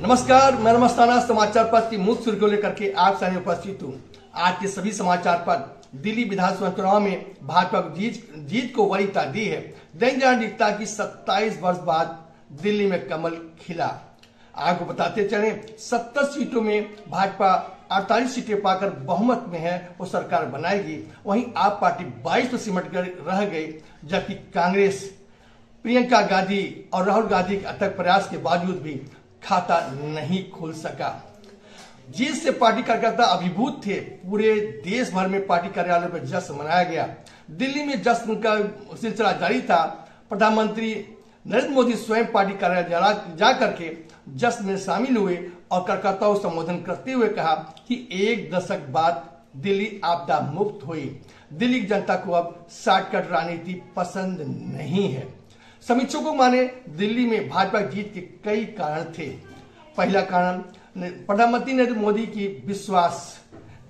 नमस्कार, मैं नमस्ताना समाचार पत्र की मुख्य सुर्खियों लेकर के आप सामने उपस्थित हूँ। आज के सभी समाचार पत्र दिल्ली विधानसभा चुनाव में भाजपा को जीत को वरीयता दी है। दैनिक जागरण लिखता है कि 27 वर्ष बाद दिल्ली में कमल खिला। आपको बताते चले 70 सीटों में भाजपा 48 सीटें पाकर बहुमत में है, वो सरकार बनाएगी। वहीं आप पार्टी 22 पर सिमट कर रह गई, जबकि कांग्रेस प्रियंका गांधी और राहुल गांधी के अथक प्रयास के बावजूद भी खाता नहीं खोल सका। जीत से पार्टी कार्यकर्ता अभिभूत थे। पूरे देश भर में पार्टी कार्यालय पर जश्न मनाया गया। दिल्ली में जश्न का सिलसिला जारी था। प्रधानमंत्री नरेंद्र मोदी स्वयं पार्टी कार्यालय जा करके जश्न में शामिल हुए और कार्यकर्ताओं को संबोधन करते हुए कहा कि एक दशक बाद दिल्ली आपदा मुक्त हुई। दिल्ली की जनता को अब शॉर्टकट राजनीति पसंद नहीं है। समीक्षकों माने दिल्ली में भाजपा जीत के कई कारण थे। पहला कारण प्रधानमंत्री नरेंद्र मोदी की विश्वास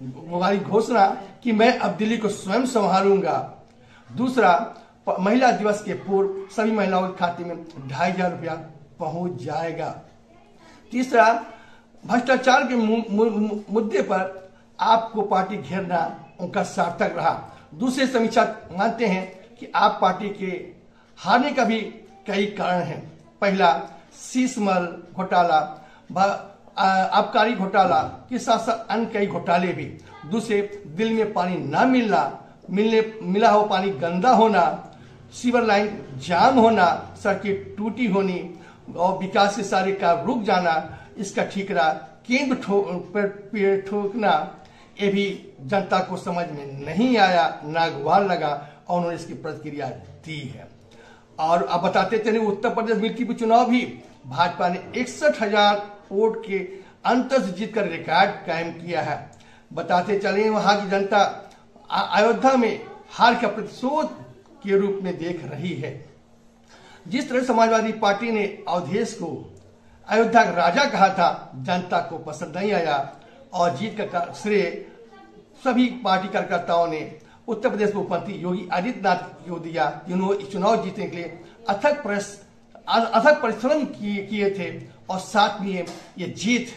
वाली घोषणा कि मैं अब दिल्ली को स्वयं संभालूंगा। दूसरा, महिला दिवस के पूर्व सभी महिलाओं के खाते में 2500 रुपया पहुंच जाएगा। तीसरा, भ्रष्टाचार के मुद्दे पर आपको पार्टी घेरना उनका सार्थक रहा। दूसरे समीक्षक मानते हैं कि आप पार्टी के हारने का भी कई कारण हैं। पहला, शीशमहल घोटाला, आबकारी घोटाला के साथ साथ अन्य कई घोटाले भी। दूसरे, दिल्ली में पानी न मिला हो पानी गंदा होना, सीवर लाइन जाम होना, सड़कें टूटी होनी और विकास के सारे कार्य रुक जाना, इसका ठीकरा केंद्र पर ठोकना, ये भी जनता को समझ में नहीं आया, नागवार लगा और उन्होंने इसकी प्रतिक्रिया दी है। और अब बताते चले उत्तर प्रदेश मिल्कीपुर चुनाव भी भाजपा ने 61,000 वोट के अंतर से जीतकर रिकॉर्ड कायम किया है। बताते चले वहां की जनता अयोध्या में हार का प्रतिशोध के रूप में देख रही है। जिस तरह समाजवादी पार्टी ने अवधेश को अयोध्या का राजा कहा था, जनता को पसंद नहीं आया और जीत का श्रेय सभी पार्टी कार्यकर्ताओं ने उत्तर प्रदेश में मुख्यमंत्री योगी आदित्यनाथ को दिया, जिन्होंने चुनाव जीतने के लिए अथक परिश्रम किए थे और साथ में ये जीत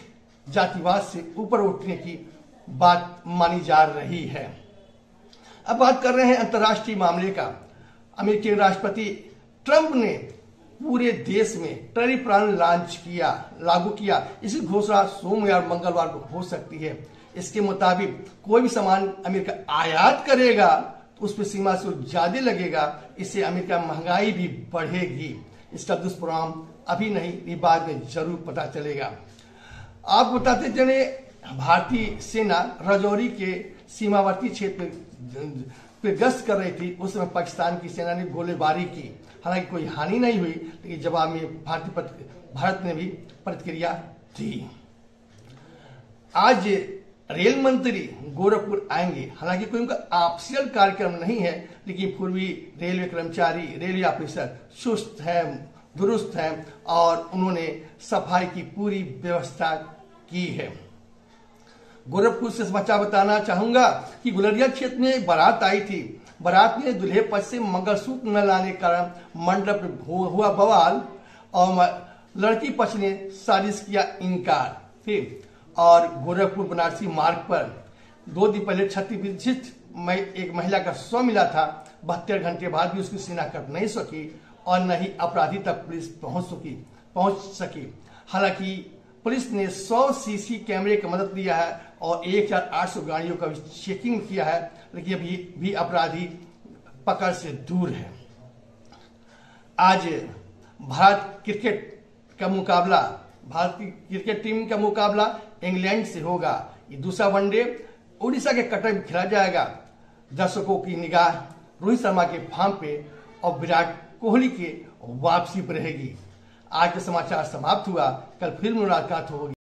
जातिवाद से ऊपर उठने की बात मानी जा रही है। अब बात कर रहे हैं अंतर्राष्ट्रीय मामले का। अमेरिकी राष्ट्रपति ट्रंप ने पूरे देश में टैरिफ प्लान लागू किया। इसकी घोषणा सोमवार मंगलवार को हो सकती है। इसके मुताबिक कोई भी सामान अमेरिका आयात करेगा तो उस पर सीमा शुल्क ज्यादा लगेगा। इससे अमेरिका महंगाई भी बढ़ेगी। इसका दुष्परिणाम अभी नहीं, बाद में जरूर पता चलेगा। आप बताते चले भारतीय सेना राजौरी के सीमावर्ती क्षेत्र पे गश्त कर रही थी। उस समय पाकिस्तान की सेना ने गोलीबारी की। हालांकि कोई हानि नहीं हुई, लेकिन जवाब में भारत ने भी प्रतिक्रिया दी। आज रेल मंत्री गोरखपुर आएंगे। हालांकि कोई उनका ऑफिशियल कार्यक्रम नहीं है, लेकिन पूर्वी रेलवे कर्मचारी, रेलवे ऑफिसर चुस्त है, दुरुस्त है और उन्होंने सफाई की पूरी व्यवस्था की है। गोरखपुर से समाचार बताना चाहूंगा कि गुलरिया क्षेत्र में एक बारात आई थी। बारात में दूल्हे पक्ष से मंगलसूत्र न लाने के कारण मंडप में हुआ बवाल और लड़की पक्ष ने साजिश किया इनकार। फिर और गोरखपुर बनारसी मार्ग पर 2 दिन पहले क्षतिग्रस्त एक महिला का शव मिला था। 72 घंटे बाद भी उसकी शिनाख्त कर नहीं सकी और न ही अपराधी तक पुलिस पहुंच सकी। हालांकि पुलिस ने 100 सीसी कैमरे की मदद लिया है और 1800 गाड़ियों का चेकिंग किया है, लेकिन अभी भी अपराधी पकड़ से दूर है। आज भारत की क्रिकेट टीम का मुकाबला इंग्लैंड से होगा। ये दूसरा वनडे उड़ीसा के कटक में खेला जाएगा। दर्शकों की निगाह रोहित शर्मा के फॉर्म पे और विराट कोहली के वापसी पर रहेगी। आज का समाचार समाप्त हुआ। कल फिर मुलाकात होगी।